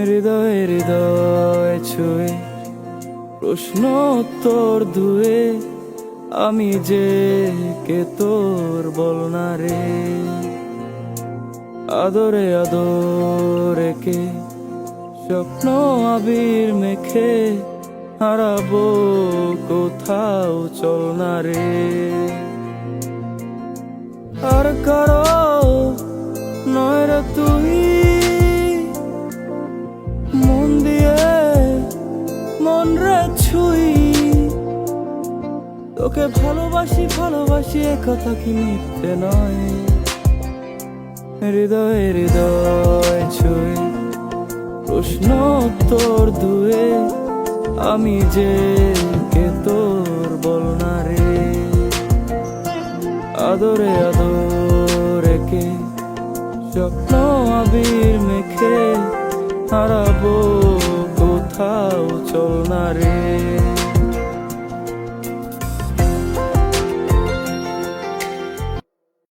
হৃদয়ে হৃদয় ছুঁয়ে প্রশ্ন উত্তর ধুয়ে আমি যে কে তোর বল না রে। আদরে আদরে কে স্বপ্ন আবির মেখে হারাবো কোথাও চল না রে। আর কারো নয় রে তুই, মন দিয়ে মন রে ছুই। তোকে ভালোবাসি ভালোবাসি এ কথা কি মিথ্যে নয়। হৃদয়ে হৃদয় ছুঁয়ে প্রশ্ন উত্তর ধুয়ে আমি যে কে তোর বল না রে। আদরে আদরে কে স্বপ্ন আবির মেখে হারাবো কোথাও চল না রে।